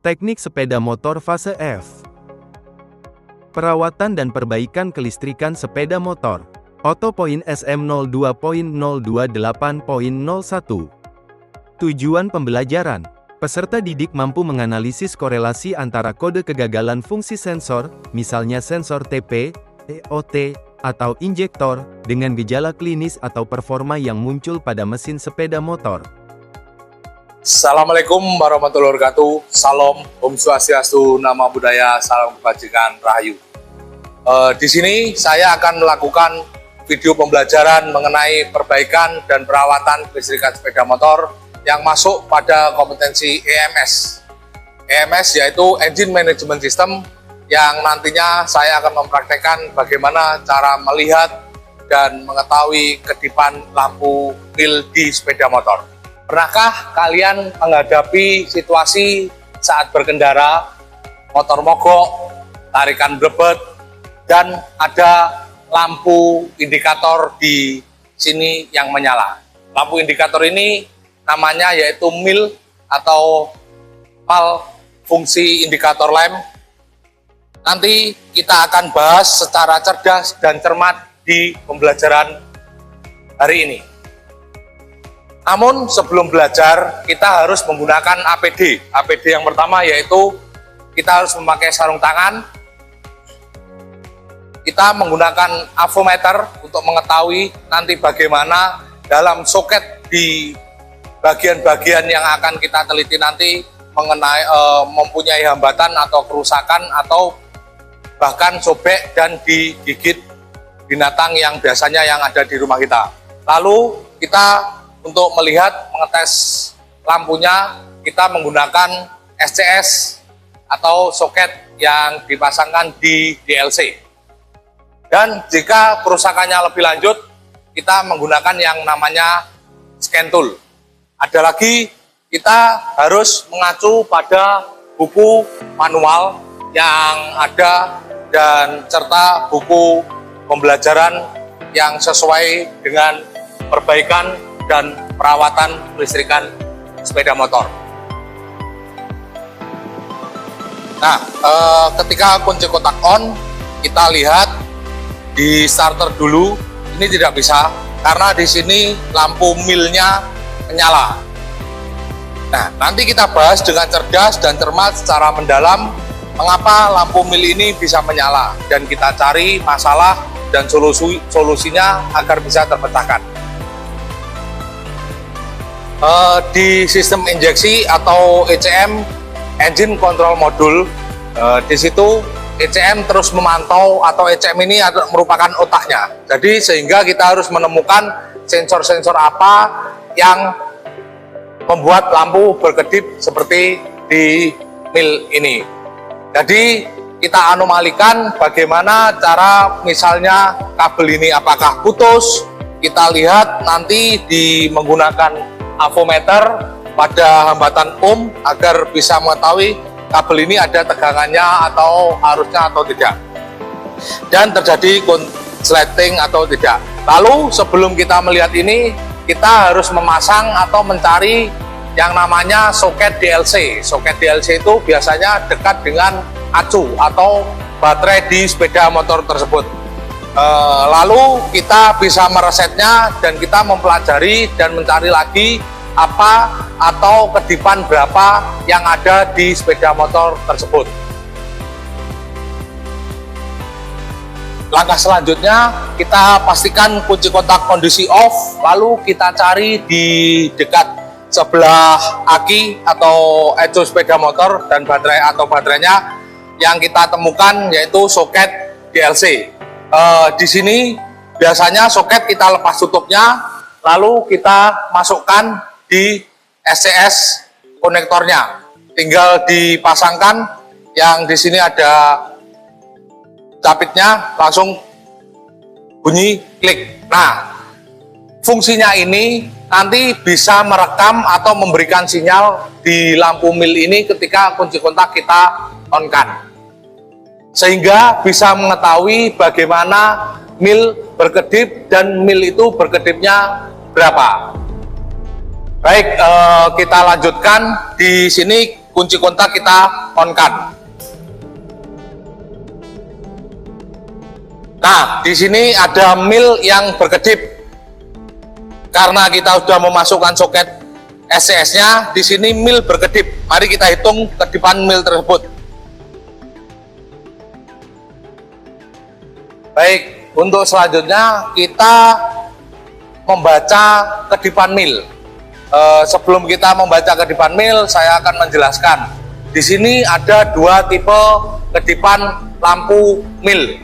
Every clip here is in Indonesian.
Teknik sepeda motor fase F. Perawatan dan perbaikan kelistrikan sepeda motor. Auto.SM 02.028.01. Tujuan pembelajaran. Peserta didik mampu menganalisis korelasi antara kode kegagalan fungsi sensor, misalnya sensor TP, EOT, atau injektor, dengan gejala klinis atau performa yang muncul pada mesin sepeda motor. Assalamualaikum warahmatullahi wabarakatuh. Salam, Om Swastiastu, Nama Budaya, Salam Kebajikan, Rahayu. Di sini saya akan melakukan video pembelajaran mengenai perbaikan dan perawatan kelistrikan sepeda motor yang masuk pada kompetensi EMS. EMS yaitu Engine Management System, yang nantinya saya akan mempraktekkan bagaimana cara melihat dan mengetahui kedipan lampu mil di sepeda motor. Pernahkah kalian menghadapi situasi saat berkendara, motor mogok, tarikan blebet, dan ada lampu indikator di sini yang menyala? Lampu indikator ini namanya yaitu mil atau malfungsi indikator lamp. Nanti kita akan bahas secara cerdas dan cermat di pembelajaran hari ini. Namun sebelum belajar, kita harus menggunakan APD. APD yang pertama yaitu kita harus memakai sarung tangan. Kita menggunakan avometer untuk mengetahui nanti bagaimana dalam soket di bagian-bagian yang akan kita teliti nanti mengenai mempunyai hambatan atau kerusakan atau bahkan sobek dan digigit binatang yang biasanya yang ada di rumah kita. Lalu kita untuk melihat, mengetes lampunya, kita menggunakan SCS atau soket yang dipasangkan di DLC. Dan jika kerusakannya lebih lanjut, kita menggunakan yang namanya scan tool. Ada lagi, kita harus mengacu pada buku manual yang ada dan serta buku pembelajaran yang sesuai dengan perbaikan dan perawatan kelistrikan sepeda motor. Nah, ketika kunci kotak on, kita lihat di starter dulu. Ini tidak bisa karena di sini lampu milnya menyala. Nah, nanti kita bahas dengan cerdas dan cermat secara mendalam mengapa lampu mil ini bisa menyala dan kita cari masalah dan solusinya agar bisa terpecahkan. Di sistem injeksi atau ECM, Engine Control Module, di situ ECM terus memantau, atau ECM ini merupakan otaknya. Jadi sehingga kita harus menemukan sensor-sensor apa yang membuat lampu berkedip seperti di mil ini. Jadi kita anomalikan bagaimana cara misalnya kabel ini apakah putus. Kita lihat nanti menggunakan avometer pada hambatan ohm agar bisa mengetahui kabel ini ada tegangannya atau arusnya atau tidak, dan terjadi konsleting atau tidak. Lalu sebelum kita melihat ini, kita harus memasang atau mencari yang namanya soket DLC. Soket DLC itu biasanya dekat dengan acu atau baterai di sepeda motor tersebut. Lalu kita bisa meresetnya dan kita mempelajari dan mencari lagi apa atau kedipan berapa yang ada di sepeda motor tersebut. Langkah selanjutnya, kita pastikan kunci kontak kondisi off, lalu kita cari di dekat sebelah aki atau ecu sepeda motor dan baterai atau baterainya yang kita temukan yaitu soket DLC. Di sini biasanya soket kita lepas tutupnya, lalu kita masukkan di SCS konektornya. Tinggal dipasangkan, yang di sini ada capitnya, langsung bunyi klik. Nah, fungsinya ini nanti bisa merekam atau memberikan sinyal di lampu mil ini ketika kunci kontak kita on-kan, sehingga bisa mengetahui bagaimana mil berkedip dan mil itu berkedipnya berapa. Baik, kita lanjutkan. Di sini kunci kontak kita on-kan. Nah, di sini ada mil yang berkedip. Karena kita sudah memasukkan soket SCS-nya, di sini mil berkedip. Mari kita hitung kedipan mil tersebut. Baik, untuk selanjutnya kita membaca kedipan mil. Sebelum kita membaca kedipan mil, saya akan menjelaskan. Di sini ada dua tipe kedipan lampu mil.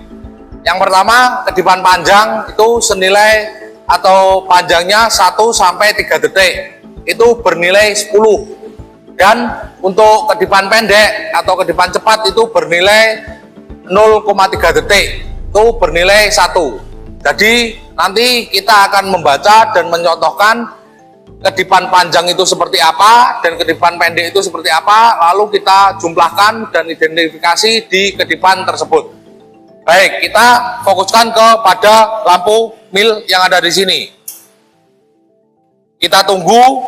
Yang pertama, kedipan panjang itu senilai atau panjangnya 1 sampai 3 detik. Itu bernilai 10. Dan untuk kedipan pendek atau kedipan cepat itu bernilai 0,3 detik. Itu bernilai 1. Jadi nanti kita akan membaca dan mencontohkan kedipan panjang itu seperti apa dan kedipan pendek itu seperti apa, lalu kita jumlahkan dan identifikasi di kedipan tersebut. Baik, kita fokuskan kepada lampu mil yang ada di sini. Kita tunggu.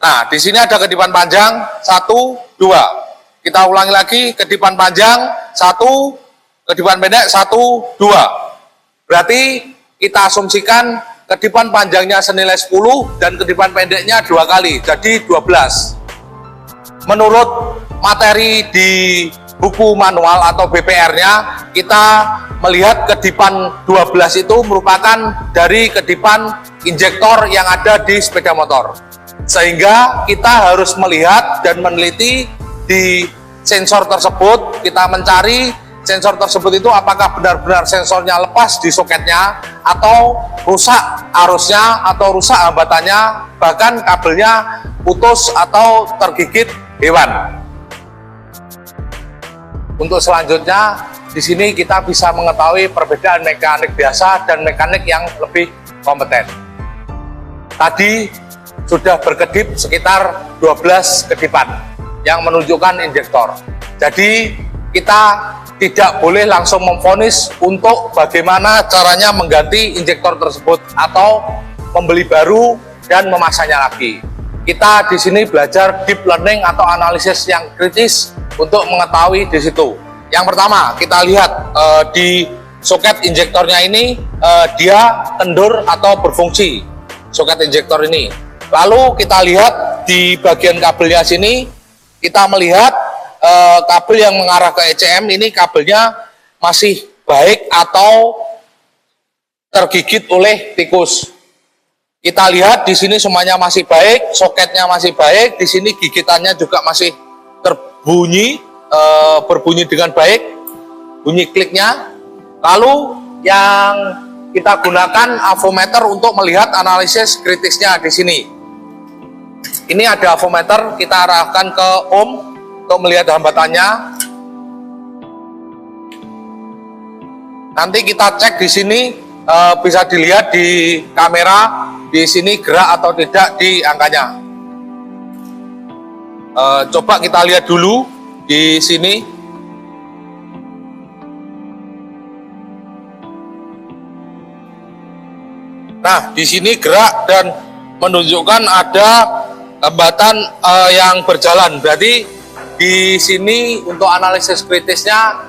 Nah, di sini ada kedipan panjang 1, 2. Kita ulangi lagi, kedipan panjang 1, kedipan pendek 1, 2. Berarti kita asumsikan kedipan panjangnya senilai 10 dan kedipan pendeknya 2 kali, jadi 12. Menurut materi di buku manual atau BPR-nya, kita melihat kedipan 12 itu merupakan dari kedipan injektor yang ada di sepeda motor. Sehingga kita harus melihat dan meneliti di sensor tersebut, kita mencari sensor tersebut itu apakah benar-benar sensornya lepas di soketnya, atau rusak arusnya, atau rusak hambatannya, bahkan kabelnya putus atau tergigit hewan. Untuk selanjutnya, di sini kita bisa mengetahui perbedaan mekanik biasa dan mekanik yang lebih kompeten. Tadi sudah berkedip sekitar 12 kedipan yang menunjukkan injektor. Jadi kita tidak boleh langsung memvonis untuk bagaimana caranya mengganti injektor tersebut atau membeli baru dan memasangnya lagi. Kita di sini belajar deep learning atau analisis yang kritis untuk mengetahui di situ. Yang pertama, kita lihat di soket injektornya ini dia kendur atau berfungsi soket injektor ini. Lalu kita lihat di bagian kabelnya sini, kita melihat kabel yang mengarah ke ECM ini kabelnya masih baik atau tergigit oleh tikus. Kita lihat di sini semuanya masih baik, soketnya masih baik, di sini gigitannya juga masih terbunyi, berbunyi dengan baik, bunyi kliknya. Lalu yang kita gunakan avometer untuk melihat analisis kritisnya di sini. Ini ada avometer, kita arahkan ke ohm untuk melihat hambatannya. Nanti kita cek di sini, bisa dilihat di kamera di sini gerak atau tidak di angkanya. Coba kita lihat dulu di sini. Nah, di sini gerak dan menunjukkan ada hambatan yang berjalan. Berarti di sini untuk analisis kritisnya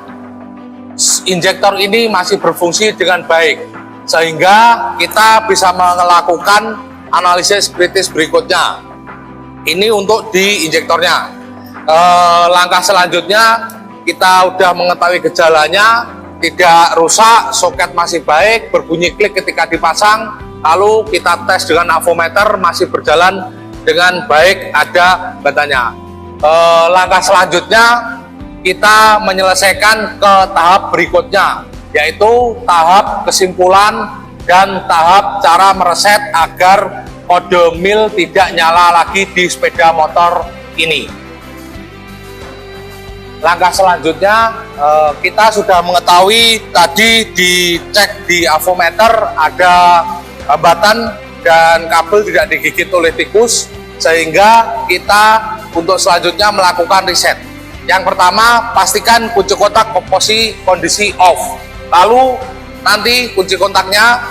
injektor ini masih berfungsi dengan baik, sehingga kita bisa melakukan analisis kritis berikutnya. Ini untuk di injektornya. Langkah selanjutnya kita udah mengetahui gejalanya, tidak rusak, soket masih baik, berbunyi klik ketika dipasang. Lalu kita tes dengan avometer, masih berjalan dengan baik, ada batanya. Langkah selanjutnya kita menyelesaikan ke tahap berikutnya, yaitu tahap kesimpulan dan tahap cara mereset agar kode mil tidak nyala lagi di sepeda motor ini. Langkah selanjutnya kita sudah mengetahui tadi dicek di avometer ada hambatan dan kabel tidak digigit oleh tikus, sehingga kita untuk selanjutnya melakukan reset. Yang pertama, pastikan kunci kontak kondisi off. Lalu nanti kunci kontaknya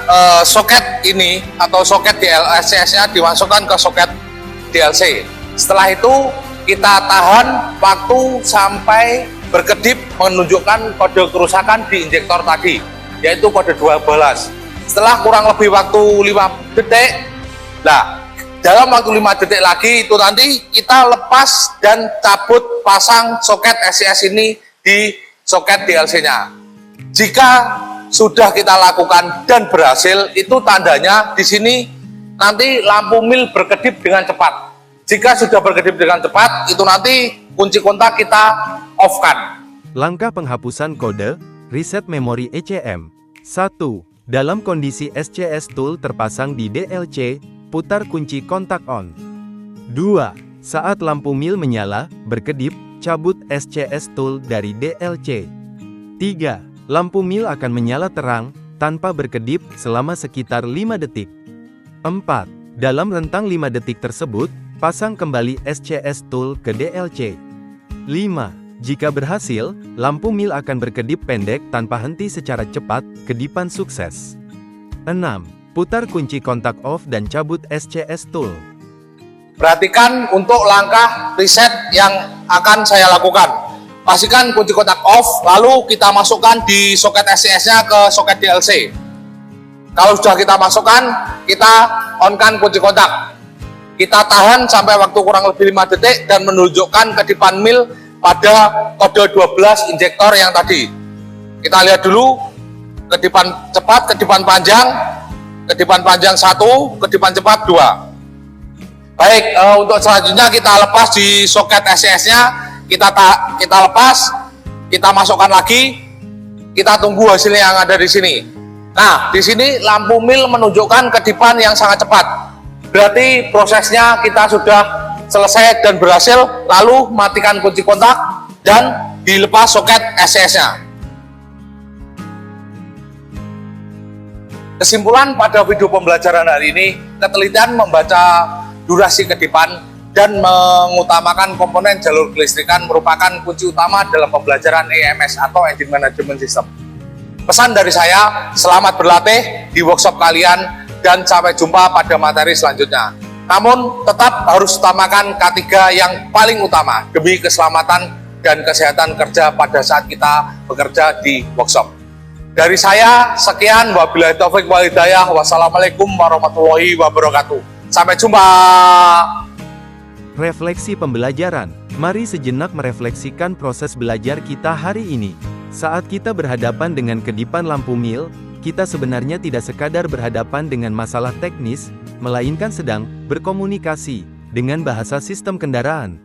soket ini atau soket SCS-nya dimasukkan ke soket DLC. Setelah itu kita tahan waktu sampai berkedip menunjukkan kode kerusakan di injektor tadi, yaitu kode 12. Setelah kurang lebih waktu 5 detik, nah dalam waktu 5 detik lagi itu nanti kita lepas dan cabut pasang soket SCS ini di soket DLC-nya. Jika sudah kita lakukan dan berhasil, itu tandanya di sini nanti lampu mil berkedip dengan cepat. Jika sudah berkedip dengan cepat, itu nanti kunci kontak kita off-kan. Langkah penghapusan kode, reset memori ECM. 1. Dalam kondisi SCS tool terpasang di DLC, putar kunci kontak on. 2. Saat lampu mil menyala, berkedip, cabut SCS tool dari DLC. 3. Lampu mil akan menyala terang, tanpa berkedip, selama sekitar 5 detik. 4. Dalam rentang 5 detik tersebut, pasang kembali SCS tool ke DLC. 5. Jika berhasil, lampu mil akan berkedip pendek tanpa henti secara cepat, kedipan sukses. 6. Putar kunci kontak off dan cabut SCS tool. Perhatikan untuk langkah reset yang akan saya lakukan. Pastikan kunci kontak off, lalu kita masukkan di soket SCS-nya ke soket DLC. Kalau sudah kita masukkan, kita on-kan kunci kontak. Kita tahan sampai waktu kurang lebih 5 detik dan menunjukkan kedipan mil pada kode 12 injektor yang tadi. Kita lihat dulu, kedipan cepat, kedipan panjang 1, kedipan cepat 2. Baik, untuk selanjutnya kita lepas di soket SCS-nya. Kita lepas, kita masukkan lagi, kita tunggu hasilnya yang ada di sini. Nah, di sini lampu mil menunjukkan kedipan yang sangat cepat. Berarti prosesnya kita sudah selesai dan berhasil, lalu matikan kunci kontak dan dilepas soket SCS-nya. Kesimpulan pada video pembelajaran hari ini, ketelitian membaca durasi kedipan dan mengutamakan komponen jalur kelistrikan merupakan kunci utama dalam pembelajaran EMS atau Engine Management System. Pesan dari saya, selamat berlatih di workshop kalian dan sampai jumpa pada materi selanjutnya. Namun, tetap harus utamakan K3 yang paling utama demi keselamatan dan kesehatan kerja pada saat kita bekerja di workshop. Dari saya, sekian. Wabillahi taufiq wal hidayah. Wassalamualaikum warahmatullahi wabarakatuh. Sampai jumpa. Refleksi pembelajaran. Mari sejenak merefleksikan proses belajar kita hari ini. Saat kita berhadapan dengan kedipan lampu mil, kita sebenarnya tidak sekadar berhadapan dengan masalah teknis, melainkan sedang berkomunikasi dengan bahasa sistem kendaraan.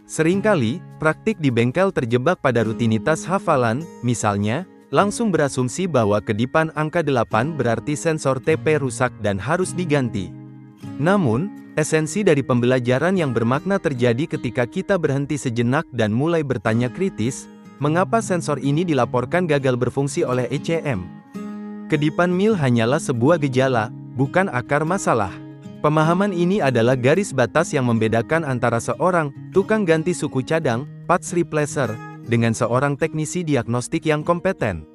Seringkali, praktik di bengkel terjebak pada rutinitas hafalan, misalnya, langsung berasumsi bahwa kedipan angka 8 berarti sensor TP rusak dan harus diganti. Namun, esensi dari pembelajaran yang bermakna terjadi ketika kita berhenti sejenak dan mulai bertanya kritis, mengapa sensor ini dilaporkan gagal berfungsi oleh ECM? Kedipan mil hanyalah sebuah gejala, bukan akar masalah. Pemahaman ini adalah garis batas yang membedakan antara seorang tukang ganti suku cadang, parts replacer, dengan seorang teknisi diagnostik yang kompeten.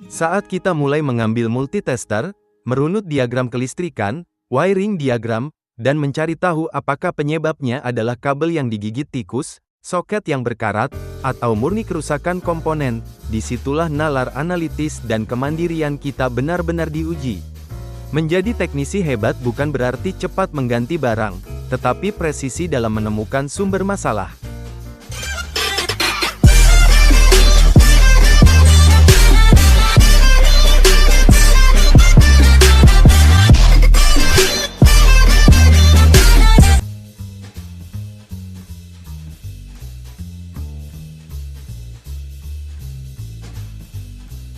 Saat kita mulai mengambil multitester, merunut diagram kelistrikan, wiring diagram, dan mencari tahu apakah penyebabnya adalah kabel yang digigit tikus, soket yang berkarat, atau murni kerusakan komponen, disitulah nalar analitis dan kemandirian kita benar-benar diuji. Menjadi teknisi hebat bukan berarti cepat mengganti barang, tetapi presisi dalam menemukan sumber masalah.